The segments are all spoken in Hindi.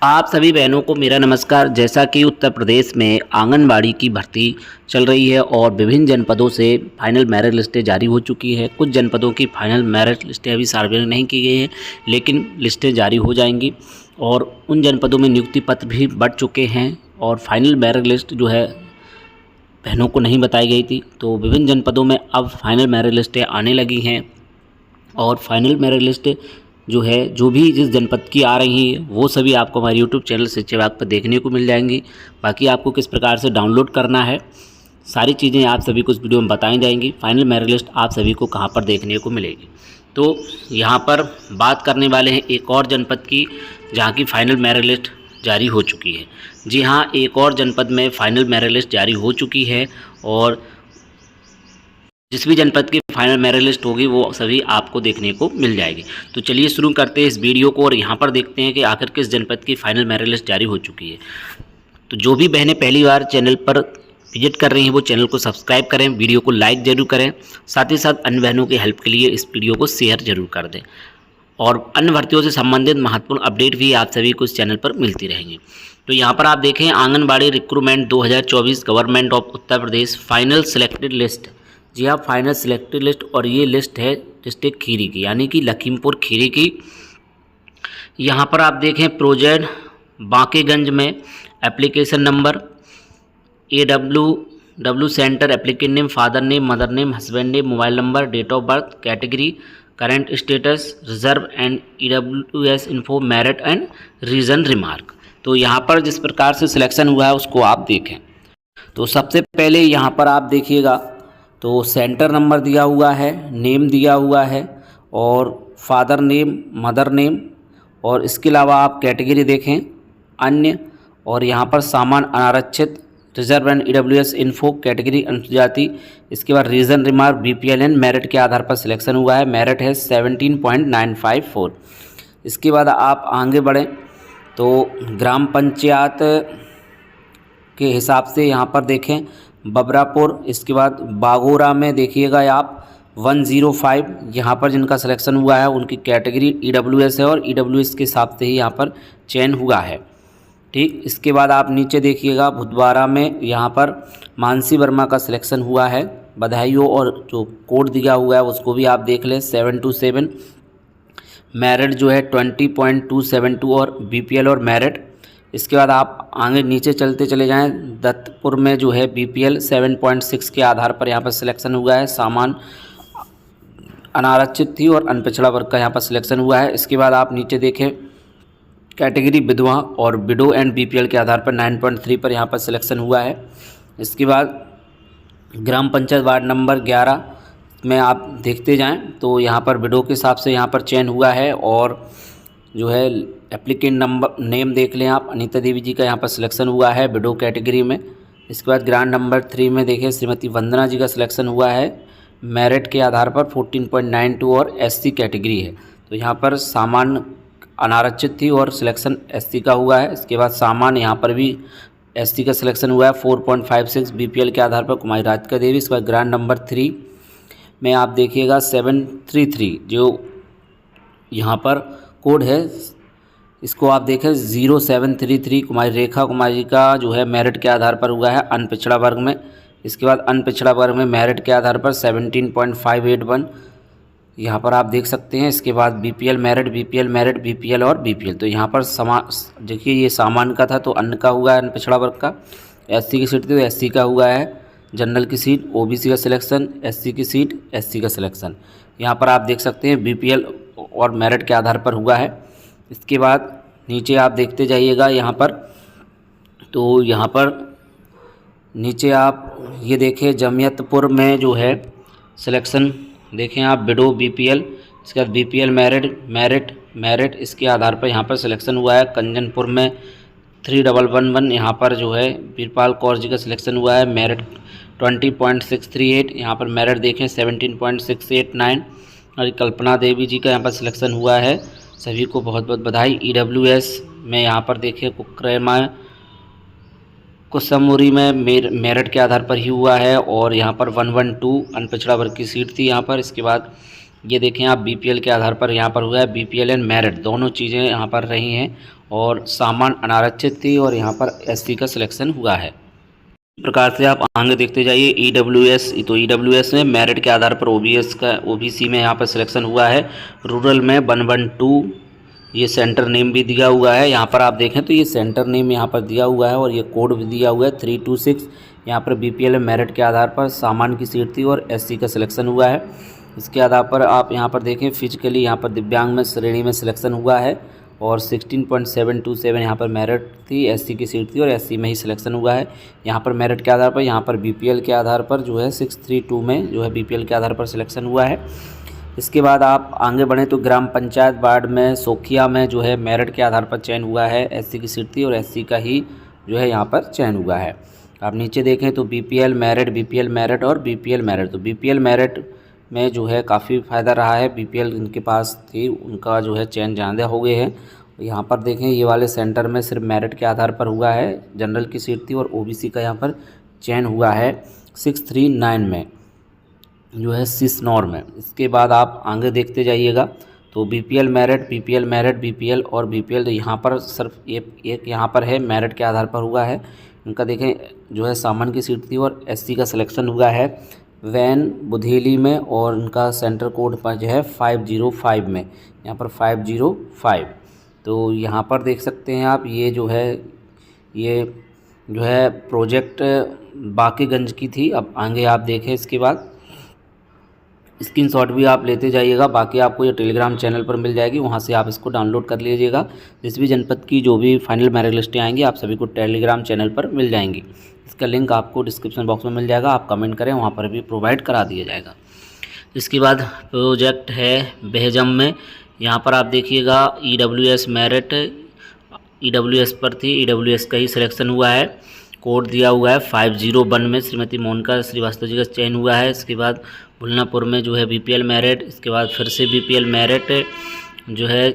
आप सभी बहनों को मेरा नमस्कार। जैसा कि उत्तर प्रदेश में आंगनबाड़ी की भर्ती चल रही है और विभिन्न जनपदों से फाइनल मेरिट लिस्टें जारी हो चुकी है। कुछ जनपदों की फाइनल मेरिट लिस्टें अभी सार्वजनिक नहीं की गई हैं, लेकिन लिस्टें जारी हो जाएंगी और उन जनपदों में नियुक्ति पत्र भी बढ़ चुके हैं और फाइनल मेरिट लिस्ट जो है बहनों को नहीं बताई गई थी। तो विभिन्न जनपदों में अब फाइनल मेरिट लिस्टें आने लगी हैं और फाइनल मेरिट लिस्ट जो है जो भी जिस जनपद की आ रही है वो सभी आपको हमारे यूट्यूब चैनल शिक्षा विभाग पर देखने को मिल जाएंगी। बाकी आपको किस प्रकार से डाउनलोड करना है सारी चीज़ें आप सभी को इस वीडियो में बताई जाएंगी। फाइनल मेरिट लिस्ट आप सभी को कहाँ पर देखने को मिलेगी, तो यहाँ पर बात करने वाले हैं एक और जनपद की जहाँ की फाइनल मेरिट लिस्ट जारी हो चुकी है। जी हाँ, एक और जनपद में फाइनल मेरिट लिस्ट जारी हो चुकी है और जिस भी जनपद की फाइनल मेरिट लिस्ट होगी वो सभी आपको देखने को मिल जाएगी। तो चलिए शुरू करते हैं इस वीडियो को और यहाँ पर देखते हैं कि आखिर किस जनपद की फाइनल मेरिट लिस्ट जारी हो चुकी है। तो जो भी बहनें पहली बार चैनल पर विजिट कर रही हैं वो चैनल को सब्सक्राइब करें, वीडियो को लाइक जरूर करें, साथ ही साथ अन्य बहनों की हेल्प के लिए इस वीडियो को शेयर जरूर कर दें और अन्य भर्तियों से संबंधित महत्वपूर्ण अपडेट भी आप सभी को इस चैनल पर मिलती रहेंगी। तो यहाँ पर आप देखें anganwadi recruitment 2024 government of Uttar Pradesh final selected list. जी हाँ, फाइनल सिलेक्टेड लिस्ट और ये लिस्ट है डिस्ट्रिक्ट खीरी की, यानी कि लखीमपुर खीरी की। यहाँ पर आप देखें प्रोजेक्ट बांकेगंज में application number AWW centre, applicant name, father name, mother name, husband name, mobile number, date of birth, category, current status, reserve and EWS info, merit and reason remark. तो यहाँ पर जिस प्रकार से सिलेक्शन हुआ है उसको आप देखें। तो सबसे पहले यहाँ पर आप देखिएगा तो सेंटर नंबर दिया हुआ है, नेम दिया हुआ है और फादर नेम, मदर नेम और इसके अलावा आप कैटेगरी देखें अन्य और यहाँ पर सामान अनारक्षित, reserve and EWS info, category अनुसूचित, इसके बाद reason remark, BPL and merit के आधार पर सिलेक्शन हुआ है। मेरिट है 17.954। इसके बाद आप आगे बढ़ें तो ग्राम पंचायत के हिसाब से यहाँ पर देखें बबरापुर, इसके बाद बागोरा में देखिएगा आप 105, यहाँ पर जिनका सिलेक्शन हुआ है उनकी कैटेगरी EWS है और EWS के हिसाब से ही यहाँ पर चयन हुआ है। ठीक, इसके बाद आप नीचे देखिएगा भुतवारा में यहाँ पर मानसी वर्मा का सिलेक्शन हुआ है, बधाई हो। और जो कोड दिया हुआ है उसको भी आप देख लें 727। मेरिट जो है 20.272 और BPL और मेरिट। इसके बाद आप आगे नीचे चलते चले जाएं, दत्तपुर में जो है BPL 7.6 के आधार पर यहाँ पर सिलेक्शन हुआ है, सामान अनारक्षित थी और अनपिछड़ा वर्ग का यहाँ पर सिलेक्शन हुआ है। इसके बाद आप नीचे देखें कैटेगरी विधवा और विडो एंड BPL के आधार पर 9.3 पर यहाँ पर सिलेक्शन हुआ है। इसके बाद ग्राम पंचायत वार्ड नंबर 11 में आप देखते जाएं तो यहाँ पर विडो के हिसाब से यहाँ पर चयन हुआ है और जो है एप्लीकेंट नंबर नेम देख लें आप, अनीता देवी जी का यहाँ पर सिलेक्शन हुआ है विडो कैटेगरी में। इसके बाद ग्रांड नंबर 3 में देखें श्रीमती वंदना जी का सिलेक्शन हुआ है, मेरिट के आधार पर 14.92 और SC कैटेगरी है। तो यहाँ पर सामान अनारक्षित थी और सिलेक्शन SC का हुआ है। इसके बाद सामान यहाँ पर भी SC का सिलेक्शन हुआ है 4.56 BPL के आधार पर कुमारी राधिका देवी। इसके बाद ग्रांड नंबर 3 में आप देखिएगा 733 जो यहाँ पर कोड है, इसको आप देखें 0733 कुमारी रेखा कुमारी का जो है मेरिट के आधार पर हुआ है अनपिछड़ा वर्ग में। इसके बाद अनपिछड़ा वर्ग में मेरिट के आधार पर 17.581 यहाँ पर आप देख सकते हैं। इसके बाद BPL merit, BPL merit, BPL और BPL। तो यहाँ पर देखिए ये सामान का था तो अन्य का हुआ है अनपिछड़ा वर्ग का, SC की सीट थी तो SC का हुआ है, जनरल की सीट OBC का सिलेक्शन, SC की सीट SC का सिलेक्शन। यहाँ पर आप देख सकते हैं BPL और मेरिट के आधार पर हुआ है। इसके बाद नीचे आप देखते जाइएगा यहाँ पर, तो यहाँ पर नीचे आप ये देखें जमियतपुर में जो है सिलेक्शन देखें आप विडो BPL, इसके बाद BPL मेरिट इसके आधार पर यहाँ पर सिलेक्शन हुआ है। कंजनपुर में 3111 यहाँ पर जो है वीरपाल कौर जी का सिलेक्शन हुआ है, मेरिट 20.638, यहाँ पर मेरिट देखें 17.689 और कल्पना देवी जी का यहाँ पर सिलेक्शन हुआ है। सभी को बहुत बहुत बधाई। EWS में यहाँ पर देखिए कुकरेमा कुसमुरी में मेरिट के आधार पर ही हुआ है और यहाँ पर 112 अनपिछड़ा वर्ग की सीट थी यहाँ पर। इसके बाद ये देखें आप BPL के आधार पर यहाँ पर हुआ है, BPL एंड मेरिट दोनों चीज़ें यहाँ पर रही हैं और सामान अनारक्षित थी और यहाँ पर एससी का सिलेक्शन हुआ है। इस प्रकार से आप आगे देखते जाइए। ईडब्ल्यूएस, तो ईडब्ल्यूएस में मेरिट के आधार पर ओबीसी में यहाँ पर सिलेक्शन हुआ है। रूरल में 112 ये सेंटर नेम भी दिया हुआ है। यहाँ पर आप देखें तो ये सेंटर नेम यहाँ पर दिया हुआ है और ये कोड भी दिया हुआ है 326। यहाँ पर बीपीएल में मेरिट के आधार पर सामान्य की सीट थी और एससी का सिलेक्शन हुआ है। इसके आधार पर आप यहाँ पर देखें फिजिकली यहाँ पर दिव्यांग में श्रेणी में सिलेक्शन हुआ है और 16.727 यहाँ पर मेरिट थी, एससी की सीट थी और एससी में ही सिलेक्शन हुआ है। यहाँ पर मेरिट के आधार पर, यहाँ पर बीपीएल के आधार पर जो है 632 में जो है बीपीएल के आधार पर सिलेक्शन हुआ है। इसके बाद आप आगे बढ़ें तो ग्राम पंचायत वार्ड में सोखिया में जो है मेरिट के आधार पर चयन हुआ है, एससी की सीट थी और एससी का ही जो है यहाँ पर चयन हुआ है। आप नीचे देखें तो बीपीएल मेरिट और बीपीएल मेरिट, तो बीपीएल मेरिट में जो है काफ़ी फ़ायदा रहा है। बीपीएल इनके पास थी, उनका जो है चयन ज़्यादा हो गए हैं। यहाँ पर देखें ये वाले सेंटर में सिर्फ मेरिट के आधार पर हुआ है, जनरल की सीट थी और ओबीसी का यहाँ पर चयन हुआ है 639 में जो है सिसनौर में। इसके बाद आप आगे देखते जाइएगा तो बीपीएल बीपीएल और बीपीएल, तो यहाँ पर सिर्फ एक यहाँ पर है मेरिट के आधार पर हुआ है। इनका देखें जो है सामान्य की सीट थी और एससी का सिलेक्शन हुआ है वैन बुधेली में और उनका सेंटर कोड पर जो है 505 में, यहाँ पर 505। तो यहाँ पर देख सकते हैं आप ये जो है प्रोजेक्ट बाकीगंज की थी। अब आगे आप देखें इसके बाद स्क्रीनशॉट भी आप लेते जाइएगा, बाकी आपको ये टेलीग्राम चैनल पर मिल जाएगी, वहाँ से आप इसको डाउनलोड कर लीजिएगा। जिस भी जनपद की जो भी फाइनल मेरिट लिस्टें आएंगी आप सभी को टेलीग्राम चैनल पर मिल जाएंगी। इसका लिंक आपको डिस्क्रिप्शन बॉक्स में मिल जाएगा, आप कमेंट करें, वहाँ पर भी प्रोवाइड करा दिया जाएगा। इसके बाद प्रोजेक्ट है बेहजम में, यहाँ पर आप देखिएगा ईडब्ल्यूएस मेरिट ईडब्ल्यूएस पर थी, ईडब्ल्यूएस का ही सिलेक्शन हुआ है। कोड दिया हुआ है 501 में श्रीमती मोनिका श्रीवास्तव जी का चयन हुआ है। इसके बाद भुलनापुर में जो है बीपीएल मेरिट, इसके बाद फिर से बीपीएल मेरिट जो है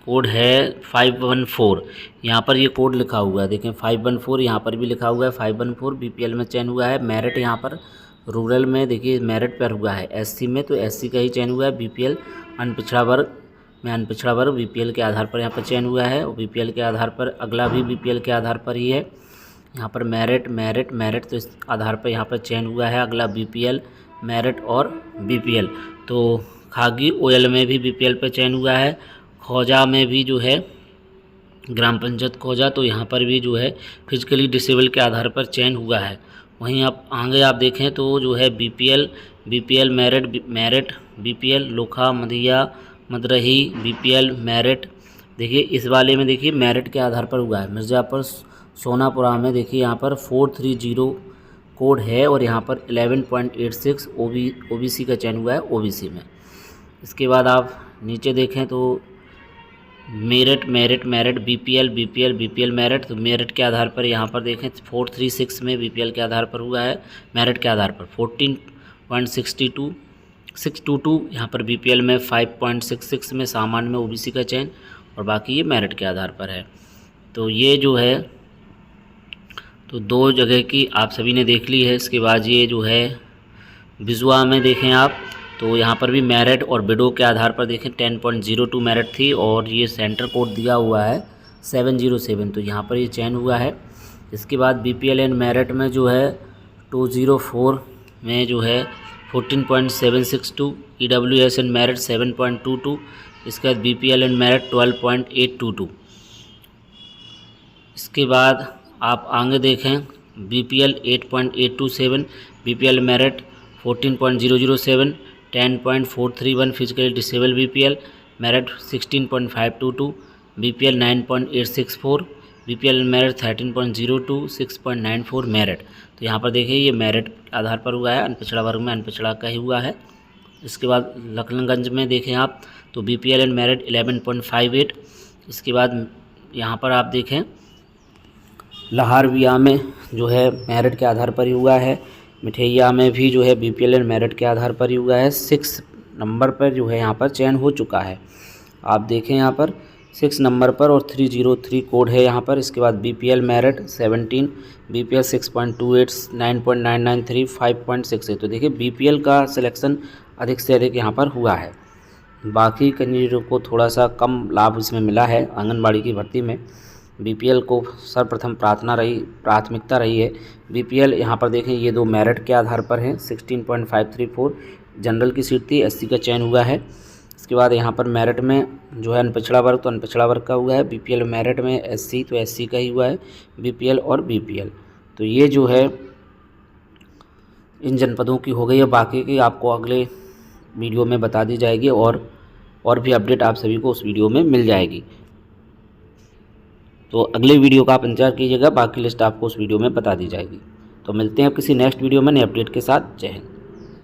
कोड है 514, यहाँ पर ये कोड लिखा हुआ है, देखें 514 यहाँ पर भी लिखा हुआ है 514। बीपीएल में चयन हुआ है। मेरिट यहाँ पर रूरल में देखिए मेरिट पर हुआ है, एससी में तो एससी का ही चयन हुआ है। बीपीएल अनपिछड़ा वर्ग बीपीएल के आधार पर यहाँ पर चयन हुआ है और बीपीएल के आधार पर अगला भी बीपीएल के आधार पर ही है। यहाँ पर मेरिट तो इस आधार पर यहाँ पर चयन हुआ है, अगला बीपीएल मेरिट और बीपीएल। तो खागी ओयल में भी बीपीएल पर चयन हुआ है। खोजा में भी जो है ग्राम पंचायत खोजा, तो यहाँ पर भी जो है फिजिकली डिसेबल के आधार पर चयन हुआ है। वहीं आप आगे आप देखें तो जो है BPL merit BPL लोखा मदिया मदरही BPL merit, देखिए इस वाले में देखिए मेरिट के आधार पर हुआ है। मिर्ज़ापुर सोनापुरा में देखिए यहाँ पर 430 कोड है और यहाँ पर 11.86 ओबीसी का चयन हुआ है ओबीसी में। इसके बाद आप नीचे देखें तो मेरिट बीपीएल मेरिट, तो मेरिट के आधार पर यहाँ पर देखें 436 में बीपीएल के आधार पर हुआ है। मेरिट के आधार पर 14.622 यहाँ पर बीपीएल में 5.66 में सामान्य में ओबीसी का चयन और बाकी ये मेरिट के आधार पर है। तो ये जो है तो दो जगह की आप सभी ने देख ली है। इसके बाद ये जो है बिजुआ में देखें आप तो यहाँ पर भी मेरिट और बिडो के आधार पर देखें 10.02 मेरिट थी और ये सेंटर कोड दिया हुआ है 707, तो यहाँ पर ये चयन हुआ है। इसके बाद बीपीएल एंड मेरिट में जो है 204 में जो है 14.762, ईडब्ल्यूएस एंड मेरिट 7.22, इसके बाद बीपीएल एंड मेरिट 12.822। इसके बाद आप आगे देखें BPL 8.827, BPL merit 14.007, 10.431 physically disable BPL merit 16.522, BPL 9.864, BPL merit 13.02, 6.94 merit. तो यहाँ पर देखिए ये मेरिट आधार पर हुआ है, अनपिछड़ा वर्ग में अनपिछड़ा का ही हुआ है। इसके बाद लखनगंज में देखें आप तो बीपीएल एंड मेरिट 11.58। इसके बाद यहाँ पर आप देखें लहारविया में जो है मेरिट के आधार पर ही हुआ है। मिठैया में भी जो है बीपीएल एंड मेरिट के आधार पर ही हुआ है। 6 नंबर पर जो है यहाँ पर चयन हो चुका है, आप देखें यहाँ पर 6 नंबर पर और 303 कोड है यहाँ पर। इसके बाद बीपीएल मेरिट 17, बीपीएल 6.28, 9.993, 5.68। तो देखिए बीपीएल का सिलेक्शन अधिक से अधिक यहाँ पर हुआ है। बाकी कैंडिडेटों को थोड़ा सा कम लाभ इसमें मिला है। आंगनबाड़ी की भर्ती में बीपीएल को सर्वप्रथम प्राथमिकता रही है। बीपीएल यहाँ पर देखें, ये 2 मेरिट के आधार पर हैं। 16.534 जनरल की सीट थी, एससी का चयन हुआ है। इसके बाद यहाँ पर मेरिट में जो है अनपिछड़ा वर्ग, तो अनपिछड़ा वर्ग का हुआ है। बीपीएल मेरिट में एससी, तो एससी का ही हुआ है। बीपीएल और बीपीएल, तो ये जो है इन जनपदों की हो गई है। बाकी की आपको अगले वीडियो में बता दी जाएगी और भी अपडेट आप सभी को उस वीडियो में मिल जाएगी। तो अगले वीडियो का आप इंतजार कीजिएगा, बाकी लिस्ट आपको उस वीडियो में बता दी जाएगी। तो मिलते हैं किसी नेक्स्ट वीडियो में नए अपडेट के साथ। जय हिंद।